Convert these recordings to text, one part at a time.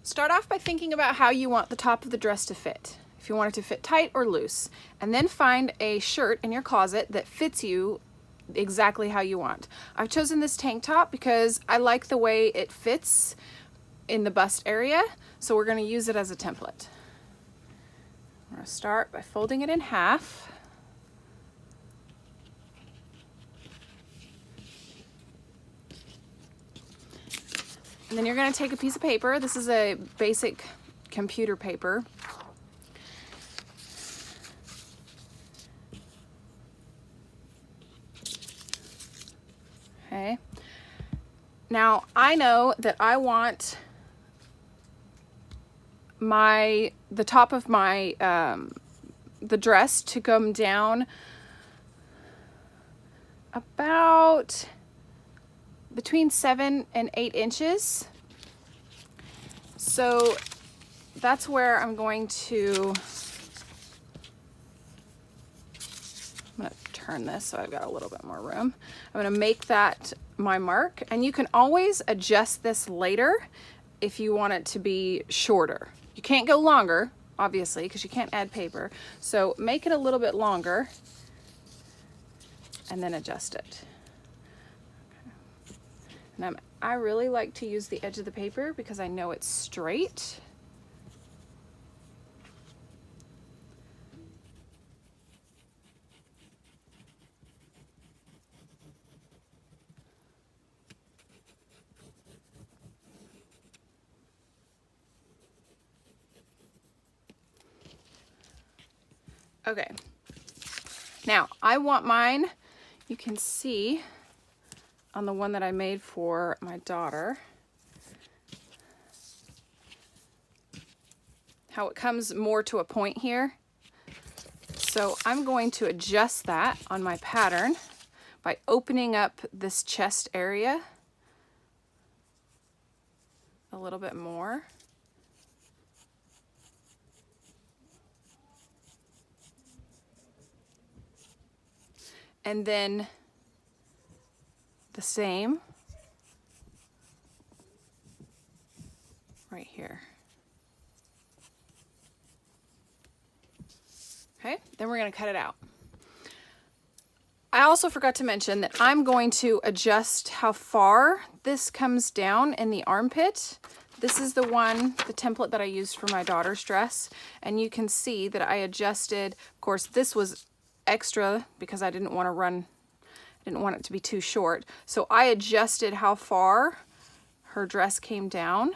Start off by thinking about how you want the top of the dress to fit. If you want it to fit tight or loose, and then find a shirt in your closet that fits you exactly how you want. I've chosen this tank top because I like the way it fits in the bust area, so we're going to use it as a template. I'm going to start by folding it in half. And then you're going to take a piece of paper. This is a basic computer paper. Okay. Now I know that I want the top of my the dress to come down about between 7 and 8 inches. So that's where I'm going to turn this so I've got a little bit more room. I'm going to make that my mark, and you can always adjust this later if you want it to be shorter. You can't go longer, obviously, because you can't add paper. So make it a little bit longer and then adjust it. And I really like to use the edge of the paper because I know it's straight. Okay, now I want mine, you can see on the one that I made for my daughter, how it comes more to a point here. So I'm going to adjust that on my pattern by opening up this chest area a little bit more. And then the same right here. Okay, then we're going to cut it out. I also forgot to mention that I'm going to adjust how far this comes down in the armpit. This is the template that I used for my daughter's dress, and you can see that I adjusted. Of course, this was extra because I didn't want it to be too short. So I adjusted how far her dress came down.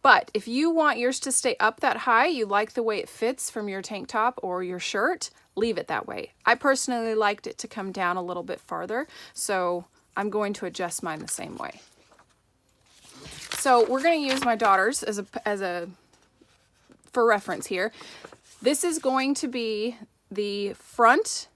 But if you want yours to stay up that high, you like the way it fits from your tank top or your shirt, leave it that way. I personally liked it to come down a little bit farther, so I'm going to adjust mine the same way. So we're going to use my daughter's for reference here. This is going to be the front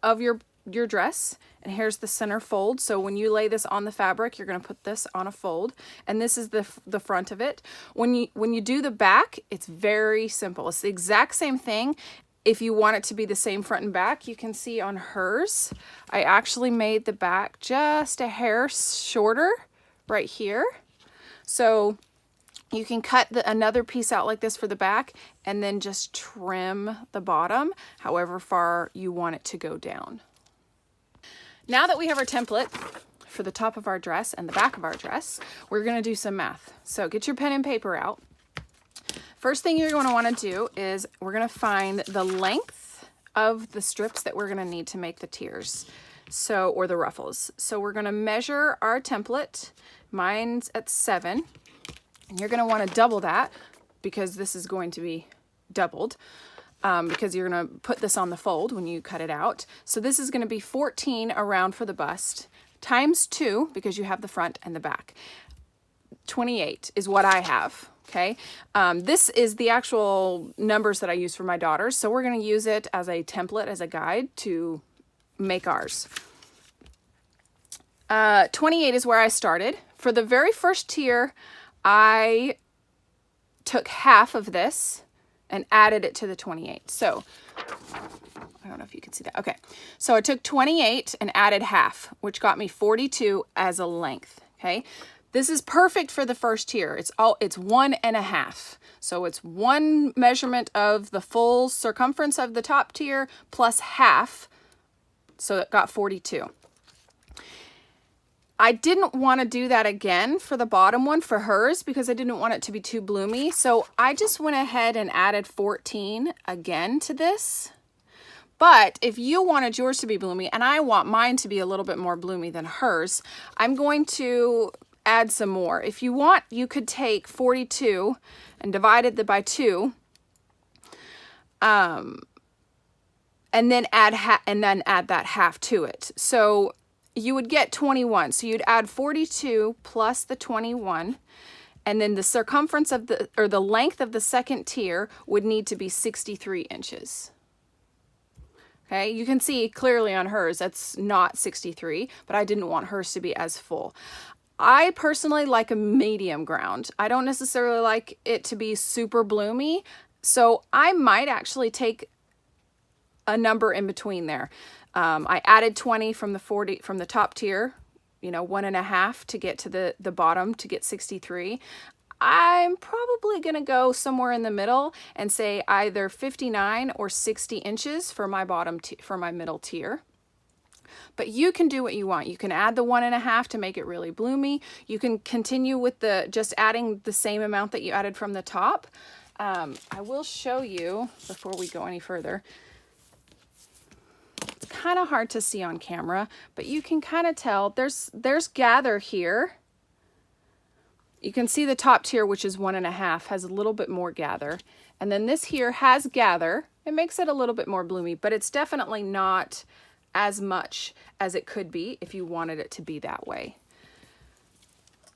of your dress, and here's the center fold. So when you lay this on the fabric, you're going to put this on a fold, and this is the front of it. When you do the back, it's very simple. It's the exact same thing. If you want it to be the same front and back, you can see on hers, I actually made the back just a hair shorter right here. So you can cut another piece out like this for the back and then just trim the bottom however far you want it to go down. Now that we have our template for the top of our dress and the back of our dress, we're going to do some math. So get your pen and paper out. First thing you're going to want to do is we're going to find the length of the strips that we're going to need to make the tiers, or the ruffles. So we're going to measure our template. Mine's at 7. And you're going to want to double that because this is going to be doubled because you're going to put this on the fold when you cut it out. So this is going to be 14 around for the bust times 2 because you have the front and the back. 28 is what I have. Okay. This is the actual numbers that I use for my daughters. So we're going to use it as a template, as a guide to make ours. 28 is where I started. For the very first tier, I took half of this and added it to the 28. So I don't know if you can see that. Okay. So I took 28 and added half, which got me 42 as a length. Okay. This is perfect for the first tier. It's 1.5. So it's one measurement of the full circumference of the top tier plus half. So it got 42. I didn't want to do that again for the bottom one for hers because I didn't want it to be too bloomy. So I just went ahead and added 14 again to this. But if you wanted yours to be bloomy, and I want mine to be a little bit more bloomy than hers, I'm going to add some more. If you want, you could take 42 and divide it by 2, and then add that half to it. So you would get 21. So you'd add 42 plus the 21, and then the circumference of the length of the second tier would need to be 63 inches. Okay, you can see clearly on hers that's not 63, but I didn't want hers to be as full. I personally like a medium ground. I don't necessarily like it to be super bloomy, so I might actually take a number in between there. I added 20 from the top tier, 1.5 to get to the bottom to get 63. I'm probably going to go somewhere in the middle and say either 59 or 60 inches for my for my middle tier. But you can do what you want. You can add the 1.5 to make it really bloomy. You can continue with just adding the same amount that you added from the top. I will show you before we go any further. It's kind of hard to see on camera, but you can kind of tell there's gather here. You can see the top tier, which is 1.5, has a little bit more gather. And then this here has gather. It makes it a little bit more bloomy, but it's definitely not as much as it could be if you wanted it to be that way.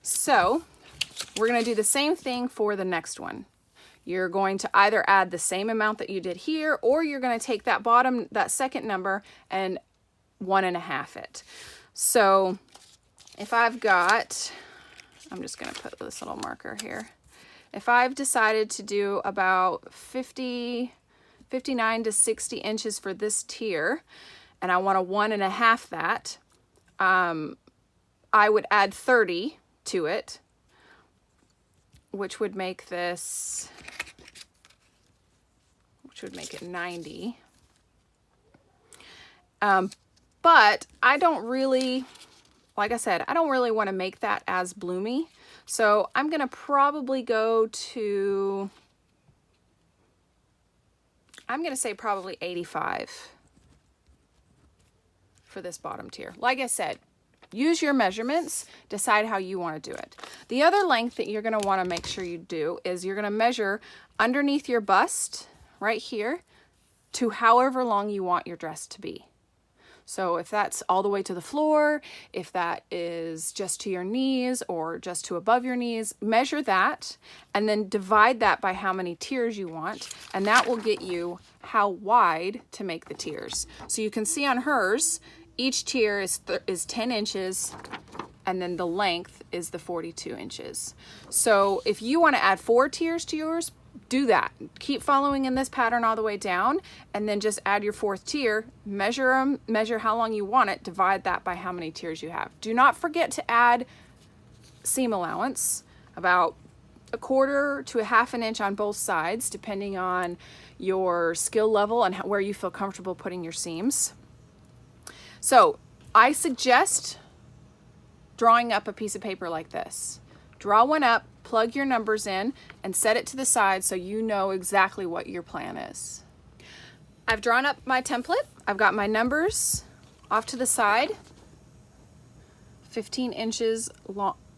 So we're going to do the same thing for the next one. You're going to either add the same amount that you did here, or you're going to take that second number and 1.5 it. So if I've got, I'm just going to put this little marker here. If I've decided to do about 59 to 60 inches for this tier, and I want to 1.5 that, I would add 30 to it, which would make this, which would make it 90. But I don't really, like I said, I don't really want to make that as bloomy. So I'm going to probably go to, I'm going to say probably 85 for this bottom tier. Like I said, use your measurements, decide how you want to do it. The other length that you're going to want to make sure you do is you're going to measure underneath your bust right here to however long you want your dress to be. So if that's all the way to the floor, if that is just to your knees or just to above your knees, measure that and then divide that by how many tiers you want, and that will get you how wide to make the tiers. So you can see on hers, each tier is 10 inches, and then the length is the 42 inches. So if you want to add 4 tiers to yours, do that. Keep following in this pattern all the way down, and then just add your 4th tier, measure them, measure how long you want it, divide that by how many tiers you have. Do not forget to add seam allowance, about 1/4 to 1/2 inch on both sides, depending on your skill level and where you feel comfortable putting your seams. So I suggest drawing up a piece of paper like this. Draw one up, plug your numbers in, and set it to the side so you know exactly what your plan is. I've drawn up my template. I've got my numbers off to the side. 15 inches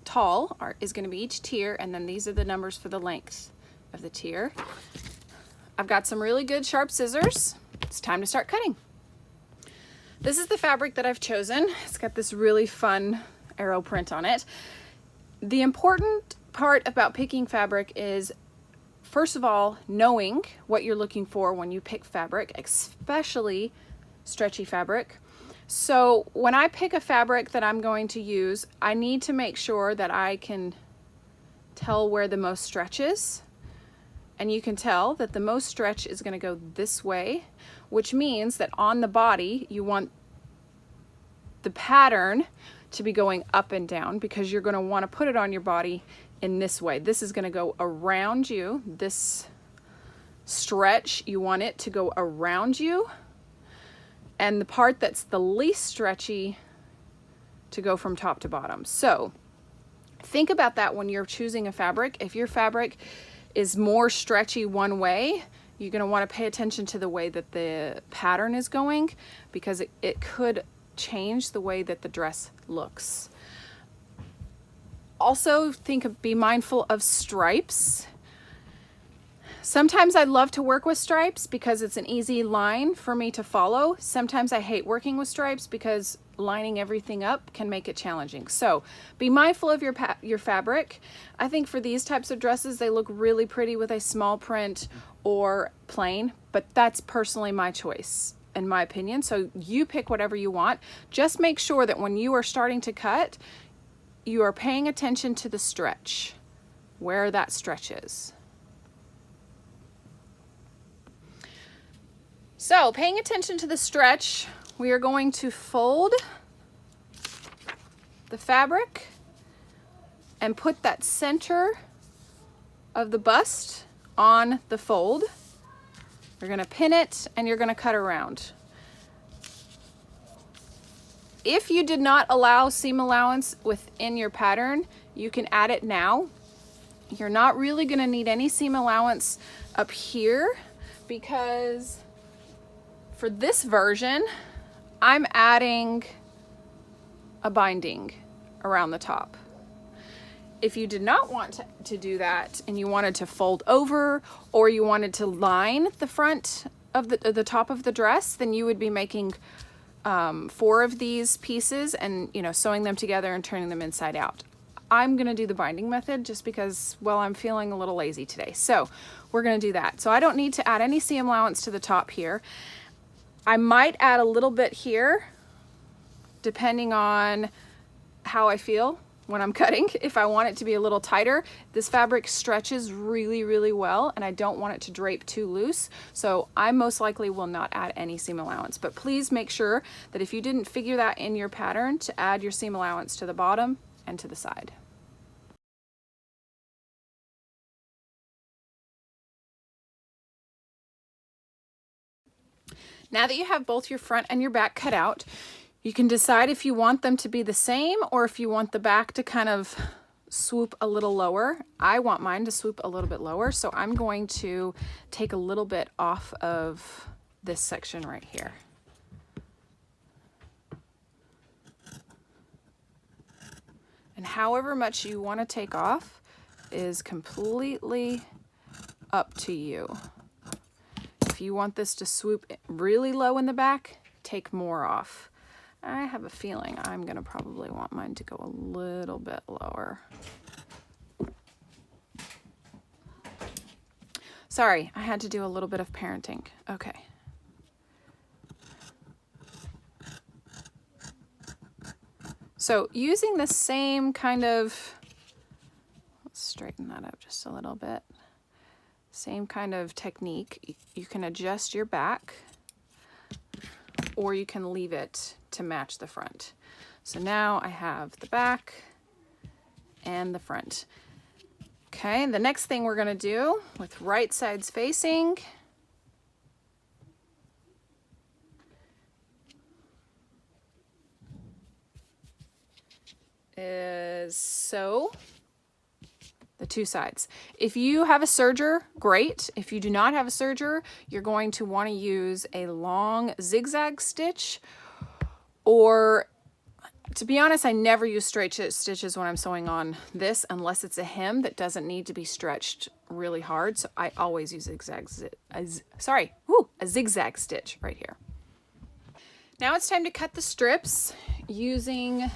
tall is going to be each tier, and then these are the numbers for the length of the tier. I've got some really good sharp scissors. It's time to start cutting. This is the fabric that I've chosen. It's got this really fun arrow print on it. The important part about picking fabric is, first of all, knowing what you're looking for when you pick fabric, especially stretchy fabric. So when I pick a fabric that I'm going to use, I need to make sure that I can tell where the most stretch is. And you can tell that the most stretch is going to go this way, which means that on the body, you want the pattern to be going up and down because you're going to want to put it on your body in this way. This is going to go around you. This stretch, you want it to go around you. And the part that's the least stretchy to go from top to bottom. So think about that when you're choosing a fabric. If your fabric is more stretchy one way, you're going to want to pay attention to the way that the pattern is going because it could change the way that the dress looks. Also, be mindful of stripes. Sometimes I love to work with stripes because it's an easy line for me to follow. Sometimes I hate working with stripes because lining everything up can make it challenging. So be mindful of your fabric. I think for these types of dresses, they look really pretty with a small print or plain, but that's personally my choice, in my opinion. So you pick whatever you want. Just make sure that when you are starting to cut, you are paying attention to the stretch, where that stretch is. So paying attention to the stretch, we are going to fold the fabric and put that center of the bust on the fold. You're going to pin it and you're going to cut around. If you did not allow seam allowance within your pattern, you can add it now. You're not really going to need any seam allowance up here because for this version, I'm adding a binding around the top. If you did not want to do that and you wanted to fold over or you wanted to line the front of the top of the dress, then you would be making 4 of these pieces and, you know, sewing them together and turning them inside out. I'm going to do the binding method just because, well, I'm feeling a little lazy today. So we're going to do that. So I don't need to add any seam allowance to the top here. I might add a little bit here, depending on how I feel when I'm cutting. If I want it to be a little tighter, this fabric stretches really, really well, and I don't want it to drape too loose. So I most likely will not add any seam allowance, but please make sure that if you didn't figure that in your pattern, to add your seam allowance to the bottom and to the side. Now that you have both your front and your back cut out, you can decide if you want them to be the same or if you want the back to kind of swoop a little lower. I want mine to swoop a little bit lower, so I'm going to take a little bit off of this section right here. And however much you want to take off is completely up to you. If you want this to swoop really low in the back, take more off. I have a feeling I'm going to probably want mine to go a little bit lower. Sorry, I had to do a little bit of parenting. Okay. So using the same kind of, let's straighten that up just a little bit. Same kind of technique. You can adjust your back or you can leave it to match the front. So now I have the back and the front. Okay, the next thing we're going to do with right sides facing is sew the 2 sides. If you have a serger, great. If you do not have a serger, you're going to want to use a long zigzag stitch, or to be honest, I never use straight stitches when I'm sewing on this unless it's a hem that doesn't need to be stretched really hard. So I always use a zigzag stitch right here. Now it's time to cut the strips using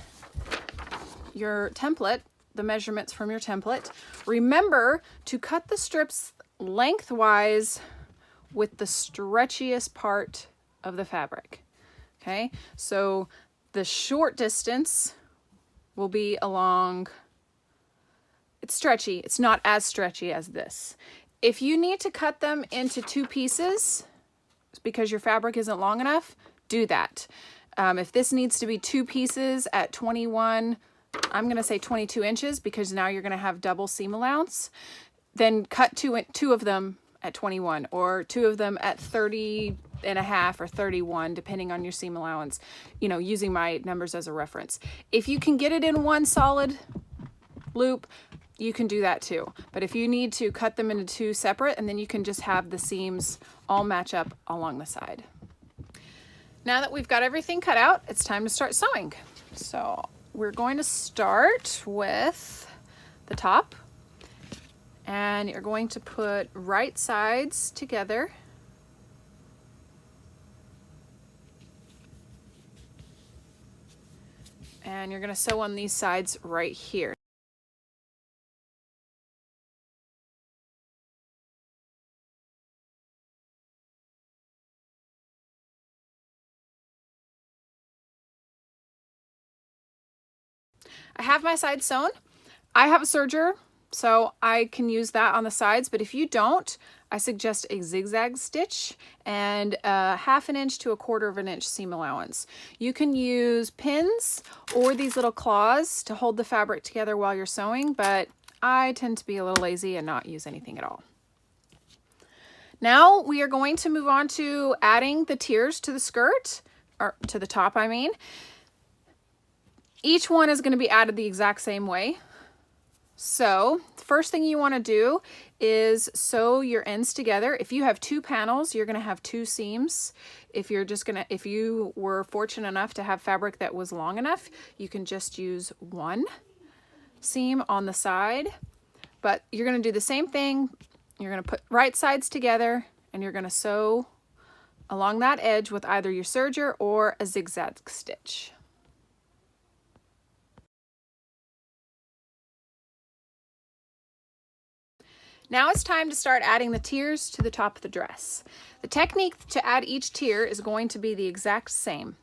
your template, the measurements from your template. Remember to cut the strips lengthwise with the stretchiest part of the fabric. Okay, so the short distance will be along, it's stretchy, it's not as stretchy as this. If you need to cut them into 2 pieces because your fabric isn't long enough, do that. If this needs to be 2 pieces at 21, I'm going to say 22 inches because now you're going to have double seam allowance, then cut two of them at 21 or 2 of them at 30.5 or 31, depending on your seam allowance, you know, using my numbers as a reference. If you can get it in one solid loop, you can do that too. But if you need to, cut them into 2 separate, and then you can just have the seams all match up along the side. Now that we've got everything cut out, it's time to start sewing. So we're going to start with the top, and you're going to put right sides together. And you're going to sew on these sides right here. I have my sides sewn. I have a serger, so I can use that on the sides, but if you don't, I suggest a zigzag stitch and a 1/2 inch to 1/4 inch seam allowance. You can use pins or these little claws to hold the fabric together while you're sewing, but I tend to be a little lazy and not use anything at all. Now we are going to move on to adding the tiers to the skirt, or to the top, I mean. Each one is going to be added the exact same way. So the first thing you want to do is sew your ends together. If you have 2 panels, you're going to have 2 seams. If you were fortunate enough to have fabric that was long enough, you can just use 1 seam on the side. But you're going to do the same thing. You're going to put right sides together, and you're going to sew along that edge with either your serger or a zigzag stitch. Now it's time to start adding the tiers to the top of the dress. The technique to add each tier is going to be the exact same.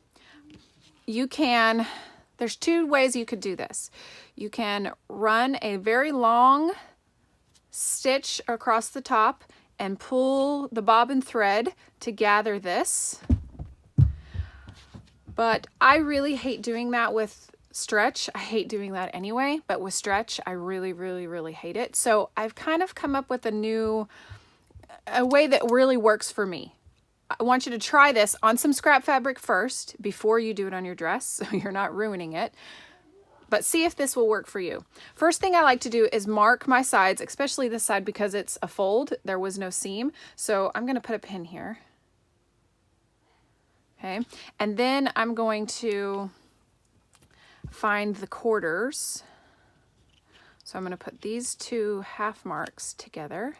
There's 2 ways you could do this. You can run a very long stitch across the top and pull the bobbin thread to gather this. But I really hate doing that with stretch. I hate doing that anyway, but with stretch, I really, really, really hate it. So I've kind of come up with a way that really works for me. I want you to try this on some scrap fabric first before you do it on your dress, so you're not ruining it. But see if this will work for you. First thing I like to do is mark my sides, especially this side because it's a fold. There was no seam. So I'm going to put a pin here. Okay. And then I'm going to find the quarters. So I'm going to put these 2 half marks together.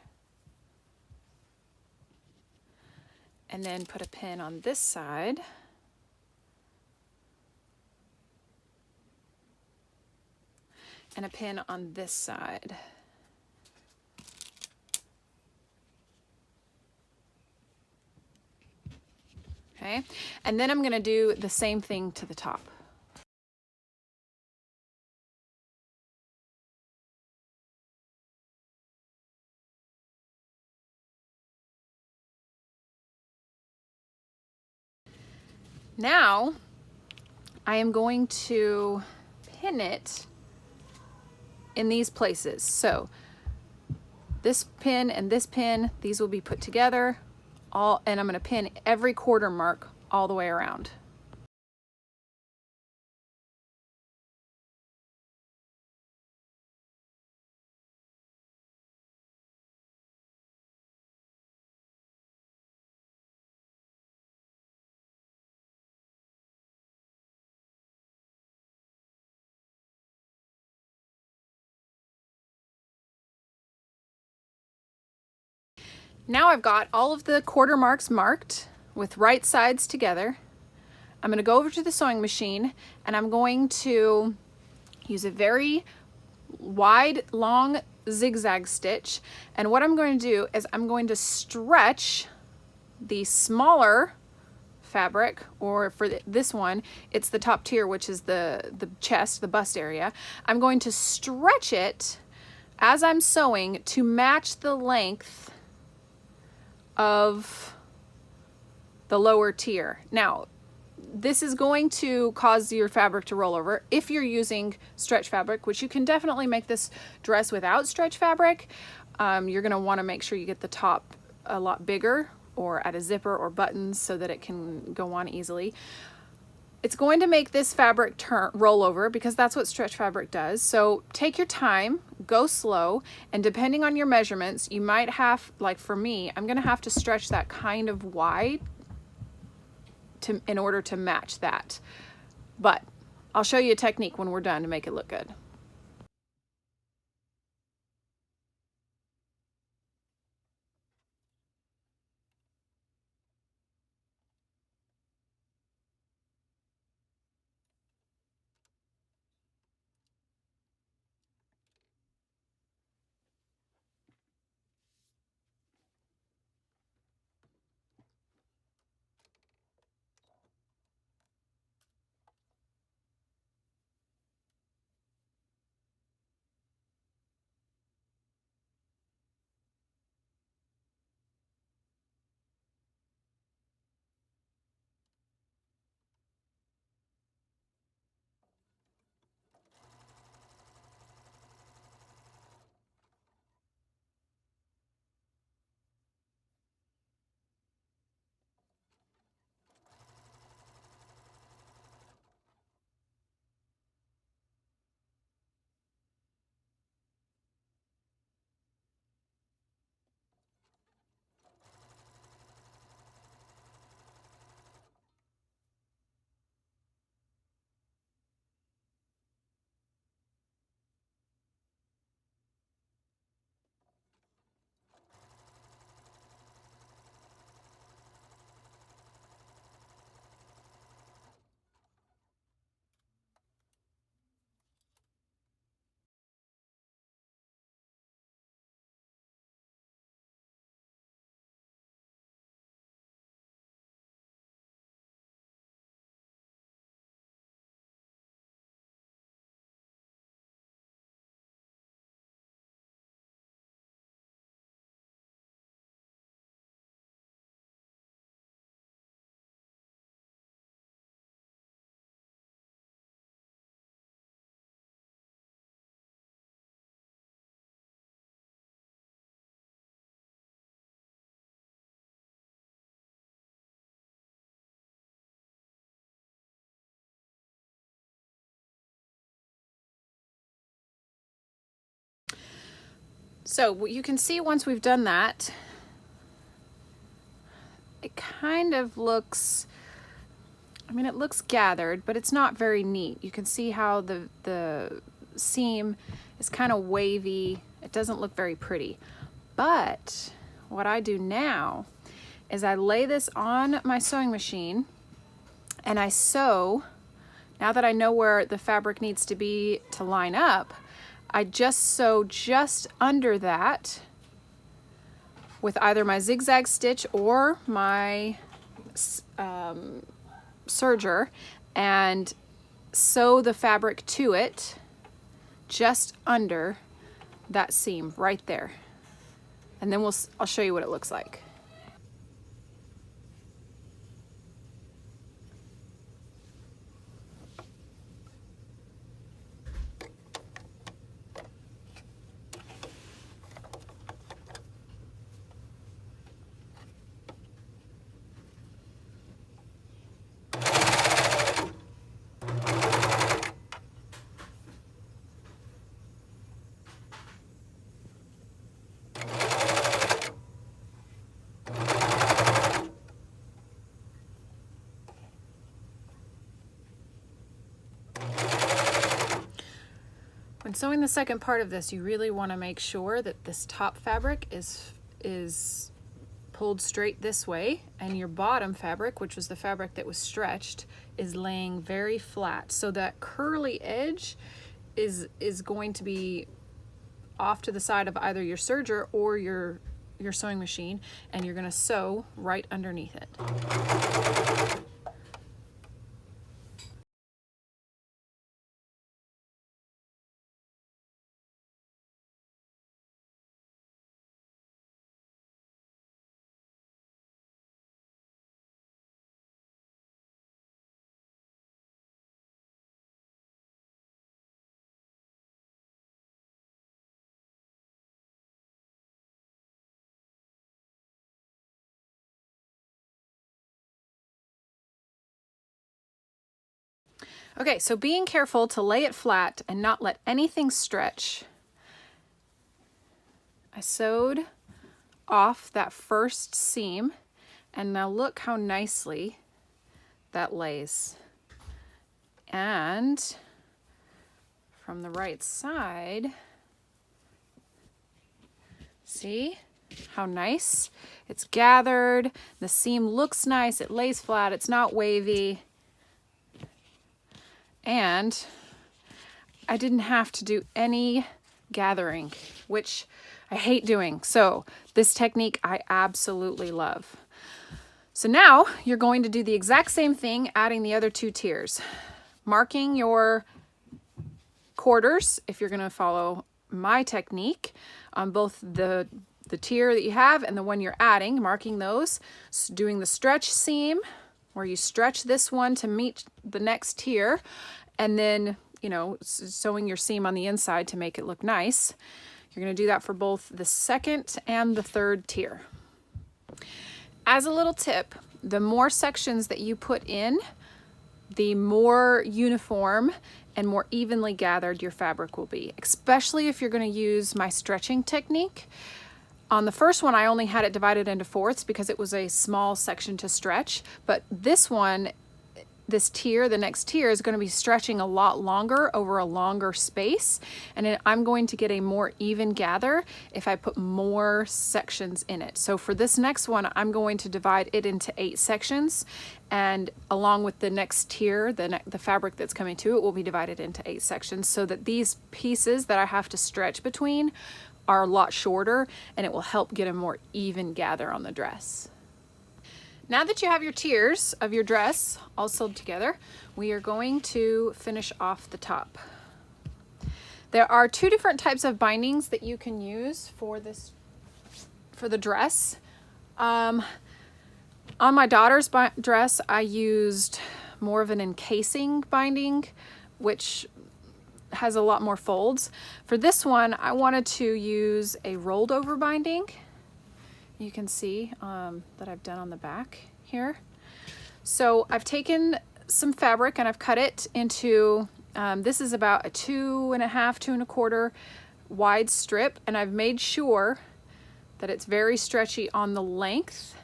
And then put a pin on this side. And a pin on this side. Okay, and then I'm going to do the same thing to the top. Now I am going to pin it in these places. So this pin and this pin, these will be put together and I'm going to pin every quarter mark all the way around. Now I've got all of the quarter marks marked with right sides together. I'm going to go over to the sewing machine and I'm going to use a very wide, long zigzag stitch. And what I'm going to do is I'm going to stretch the smaller fabric, or for this one, it's the top tier, which is the chest, the bust area. I'm going to stretch it as I'm sewing to match the length of the lower tier. Now, this is going to cause your fabric to roll over if you're using stretch fabric, which you can definitely make this dress without stretch fabric. You're going to want to make sure you get the top a lot bigger or add a zipper or buttons so that it can go on easily. It's going to make this fabric roll over because that's what stretch fabric does. So take your time, go slow, and depending on your measurements, you might have, like for me, I'm gonna have to stretch that kind of wide in order to match that. But I'll show you a technique when we're done to make it look good. So you can see once we've done that, it kind of looks, I mean, it looks gathered, but it's not very neat. You can see how the seam is kind of wavy. It doesn't look very pretty. But what I do now is I lay this on my sewing machine and I sew. Now that I know where the fabric needs to be to line up, I just sew just under that with either my zigzag stitch or my serger, and sew the fabric to it just under that seam right there. And then I'll show you what it looks like. When sewing the second part of this, you really want to make sure that this top fabric is pulled straight this way, and your bottom fabric, which was the fabric that was stretched, is laying very flat. So that curly edge is going to be off to the side of either your serger or your sewing machine, and you're going to sew right underneath it. Okay, so being careful to lay it flat and not let anything stretch. I sewed off that first seam, and now look how nicely that lays. And from the right side, see how nice? It's gathered, the seam looks nice, it lays flat, it's not wavy. And I didn't have to do any gathering, which I hate doing. So this technique I absolutely love. So now you're going to do the exact same thing, adding the other 2 tiers. Marking your quarters, if you're going to follow my technique, on both the tier that you have and the one you're adding, marking those, doing the stretch seam, where you stretch this one to meet the next tier, and then, you know, sewing your seam on the inside to make it look nice. You're going to do that for both the second and the third tier. As a little tip, the more sections that you put in, the more uniform and more evenly gathered your fabric will be, especially if you're going to use my stretching technique. On the first one, I only had it divided into fourths because it was a small section to stretch, but this one, this tier, the next tier, is going to be stretching a lot longer over a longer space, and I'm going to get a more even gather if I put more sections in it. So for this next one, I'm going to divide it into 8 sections, and along with the next tier, the fabric that's coming to it will be divided into 8 sections, so that these pieces that I have to stretch between are a lot shorter, and it will help get a more even gather on the dress. Now that you have your tiers of your dress all sewed together, we are going to finish off the top. There are 2 different types of bindings that you can use for the dress. On my daughter's dress, I used more of an encasing binding, which has a lot more folds. For this one, I wanted to use a rolled over binding. You can see that I've done on the back here. So I've taken some fabric and I've cut it into, this is about a 2.5, 2.25 wide strip, and I've made sure that it's very stretchy on the length.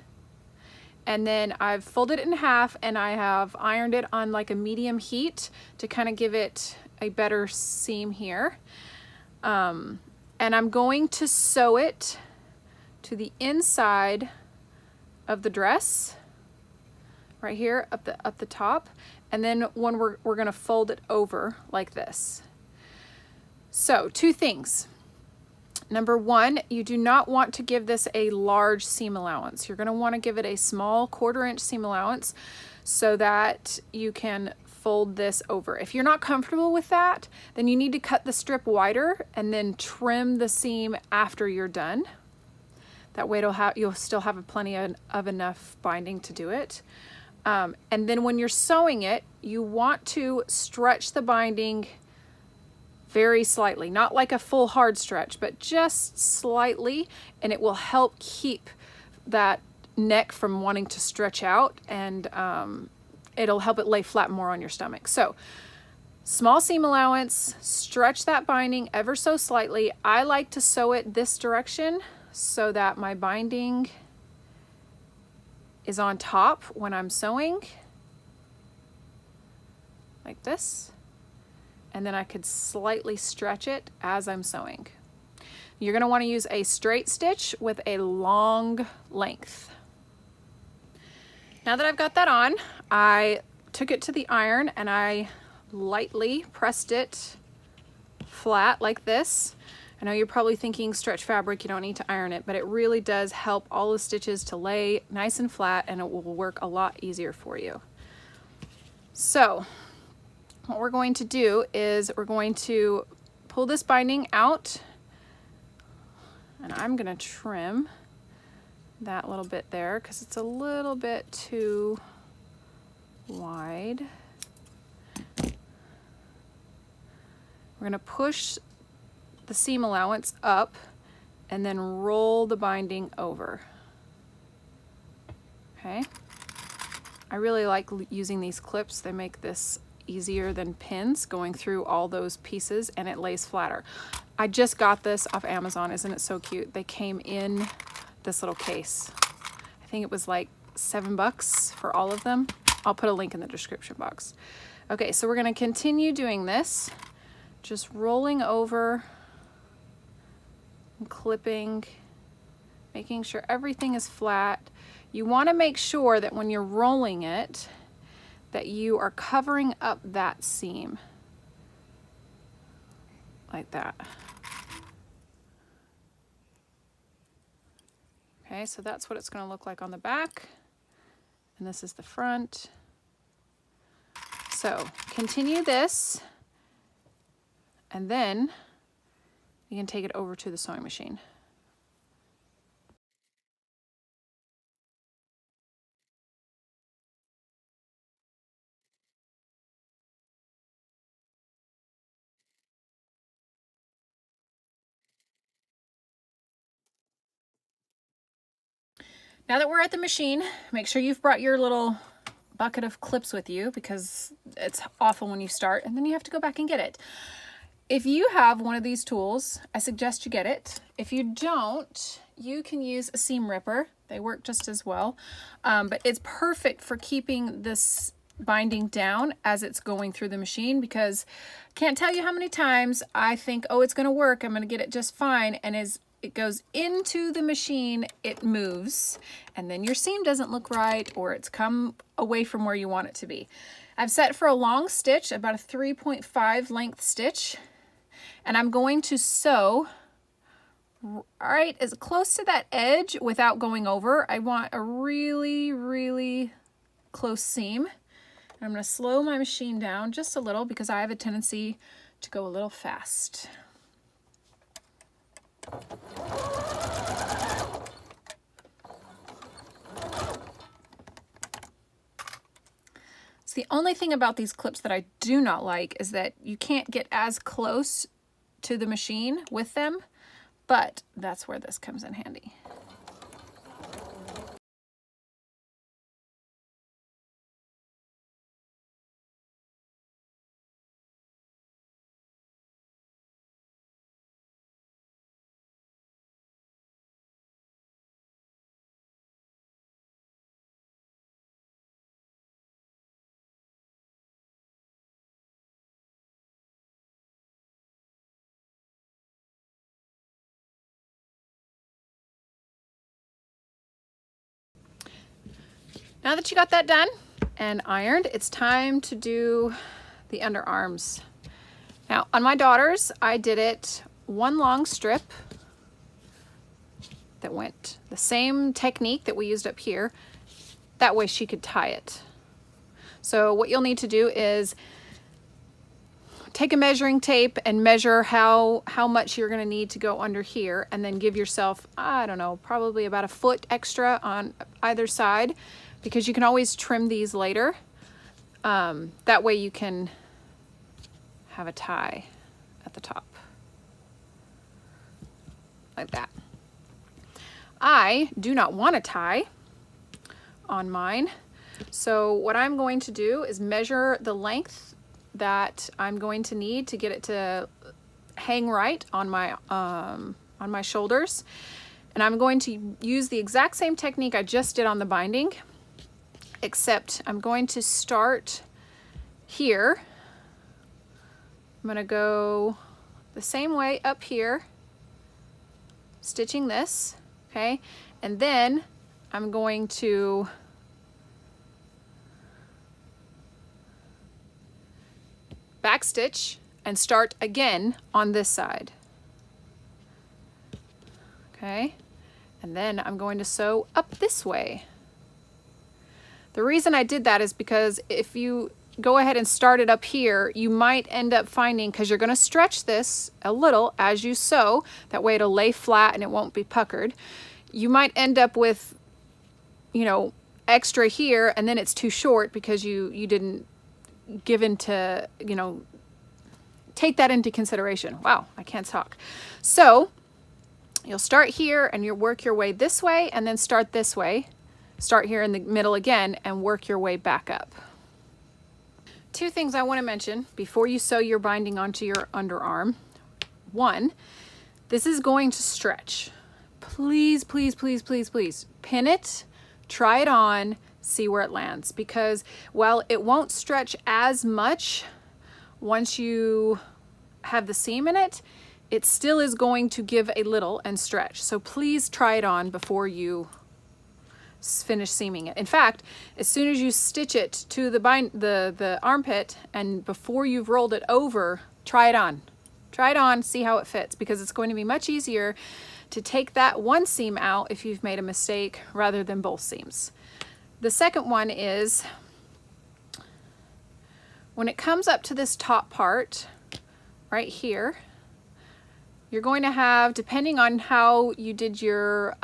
And then I've folded it in half and I have ironed it on like a medium heat to kind of give it a better seam here. And I'm going to sew it to the inside of the dress, right here up the top, and then when we're going to fold it over like this. So 2 things. Number 1, you do not want to give this a large seam allowance. You're going to want to give it a small 1/4 inch seam allowance so that you can fold this over. If you're not comfortable with that, then you need to cut the strip wider and then trim the seam after you're done. That way you'll still have plenty of enough binding to do it. And then when you're sewing it, you want to stretch the binding very slightly, not like a full hard stretch, but just slightly, and it will help keep that neck from wanting to stretch out, and it'll help it lay flat more on your stomach. So small seam allowance, stretch that binding ever so slightly. I like to sew it this direction so that my binding is on top when I'm sewing, like this, and then I could slightly stretch it as I'm sewing. You're going to want to use a straight stitch with a long length. Now that I've got that on, I took it to the iron and I lightly pressed it flat like this. I know you're probably thinking stretch fabric, you don't need to iron it, but it really does help all the stitches to lay nice and flat, and it will work a lot easier for you. So what we're going to do is we're going to pull this binding out, and I'm going to trim that little bit there because it's a little bit too wide. We're going to push the seam allowance up and then roll the binding over. Okay. I really like using these clips. They make this easier than pins going through all those pieces, and it lays flatter. I just got this off Amazon. Isn't it so cute? They came in this little case. I think it was like $7 for all of them. I'll put a link in the description box. Okay, so we're going to continue doing this, just rolling over and clipping, making sure everything is flat. You want to make sure that when you're rolling it, that you are covering up that seam like that. Okay, so that's what it's going to look like on the back, and this is the front. So continue this, and then you can take it over to the sewing machine. Now that we're at the machine, make sure you've brought your little bucket of clips with you, because it's awful when you start and then you have to go back and get it. If you have one of these tools, I suggest you get it. If you don't, you can use a seam ripper. They work just as well, but it's perfect for keeping this binding down as it's going through the machine, because I can't tell you how many times I think, oh, it's going to work, I'm going to get it just fine, and as it goes into the machine, it moves, and then your seam doesn't look right, or it's come away from where you want it to be. I've set for a long stitch, about a 3.5 length stitch, and I'm going to sew right as close to that edge without going over. I want a really, really close seam. And I'm going to slow my machine down just a little, because I have a tendency to go a little fast. So the only thing about these clips that I do not like is that you can't get as close to the machine with them, but that's where this comes in handy. Now that you got that done and ironed, it's time to do the underarms. Now on my daughters, I did it one long strip that went the same technique that we used up here. That way she could tie it. So what you'll need to do is take a measuring tape and measure how much you're going to need to go under here, and then give yourself, I don't know, probably about a foot extra on either side, because you can always trim these later. That way you can have a tie at the top like that. I do not want a tie on mine, so what I'm going to do is measure the length that I'm going to need to get it to hang right on my shoulders, and I'm going to use the exact same technique I just did on the binding, except I'm going to start here. I'm going to go the same way up here, stitching this, okay, and then I'm going to back stitch and start again on this side, okay, and then I'm going to sew up this way. The reason I did that is because if you go ahead and start it up here, you might end up finding, because you're going to stretch this a little as you sew, that way it'll lay flat and it won't be puckered. You might end up with, you know, extra here, and then it's too short because you didn't give into, you know, take that into consideration. Wow, I can't talk. So you'll start here and you'll work your way this way, and then start this way. Start here in the middle again and work your way back up. Two things I want to mention before you sew your binding onto your underarm. One, this is going to stretch. Please, please, please, please, please pin it, try it on, see where it lands, because while it won't stretch as much once you have the seam in it, it still is going to give a little and stretch. So please try it on before you finish seaming it. In fact, as soon as you stitch it to the armpit and before you've rolled it over, try it on. Try it on, see how it fits, because it's going to be much easier to take that one seam out if you've made a mistake rather than both seams. The second one is when it comes up to this top part right here, you're going to have, depending on how you did your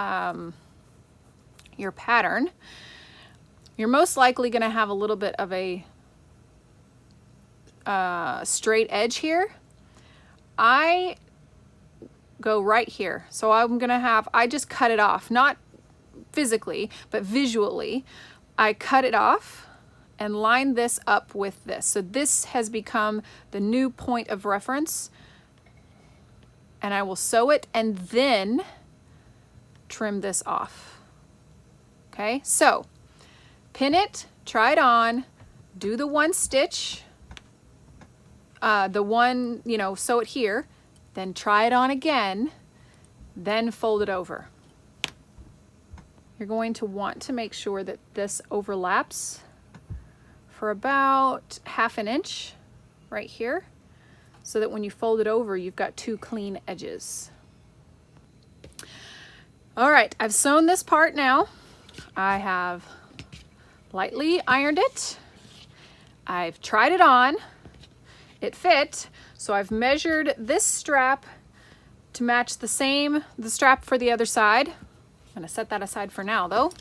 pattern, you're most likely going to have a little bit of a straight edge here. I go right here. So I'm going to have, I just cut it off, not physically, but visually. I cut it off and line this up with this. So this has become the new point of reference. And I will sew it and then trim this off. Okay, so pin it, try it on, do the one stitch, sew it here, then try it on again, then fold it over. You're going to want to make sure that this overlaps for about 1/2 inch right here, so that when you fold it over, you've got two clean edges. All right, I've sewn this part now. I have lightly ironed it. I've tried it on. It fit. So I've measured this strap to match the strap for the other side. I'm going to set that aside for now though.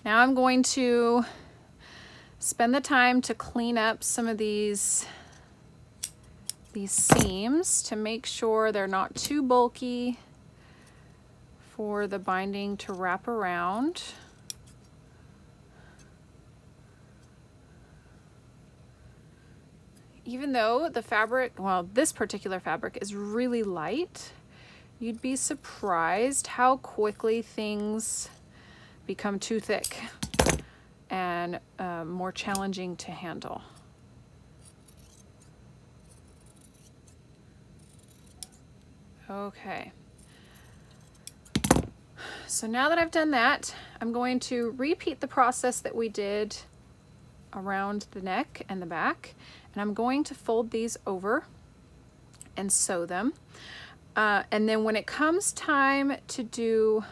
Now I'm going to spend the time to clean up some of these seams to make sure they're not too bulky for the binding to wrap around. Even though the fabric, well, this particular fabric is really light, you'd be surprised how quickly things become too thick and more challenging to handle. Okay. So now that I've done that, I'm going to repeat the process that we did around the neck and the back, and I'm going to fold these over and sew them. And then when it comes time to do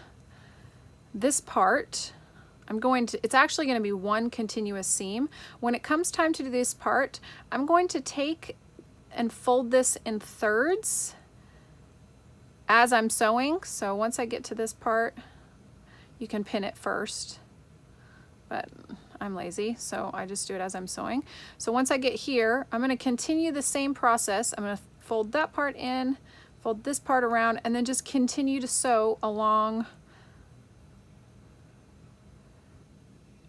this part, it's actually going to be one continuous seam. When it comes time to do this part, I'm going to take and fold this in thirds as I'm sewing. So once I get to this part, you can pin it first, but I'm lazy, so I just do it as I'm sewing. So once I get here, I'm going to continue the same process. I'm going to fold that part in, fold this part around, and then just continue to sew along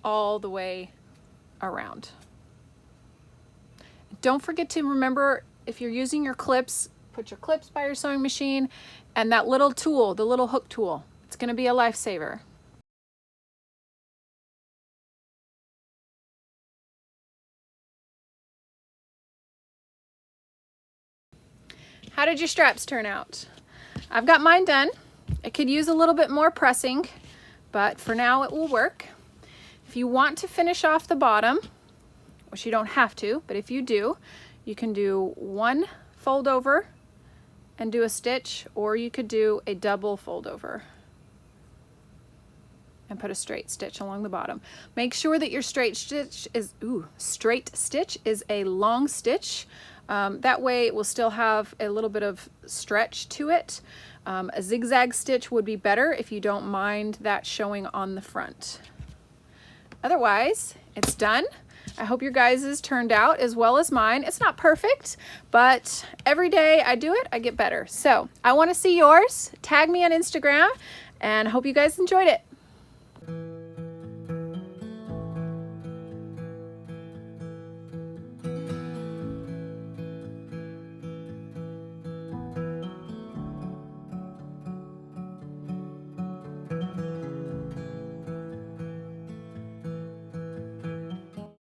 all the way around. Don't forget to remember, if you're using your clips, put your clips by your sewing machine, and that little tool, the little hook tool. It's going to be a lifesaver. How did your straps turn out? I've got mine done. It could use a little bit more pressing, but for now it will work. If you want to finish off the bottom, which you don't have to, but if you do, you can do one fold over and do a stitch, or you could do a double fold over and put a straight stitch along the bottom. Make sure that your straight stitch is a long stitch. That way it will still have a little bit of stretch to it. A zigzag stitch would be better if you don't mind that showing on the front. Otherwise, it's done. I hope your guys's turned out as well as mine. It's not perfect, but every day I do it, I get better. So I want to see yours. Tag me on Instagram, and I hope you guys enjoyed it.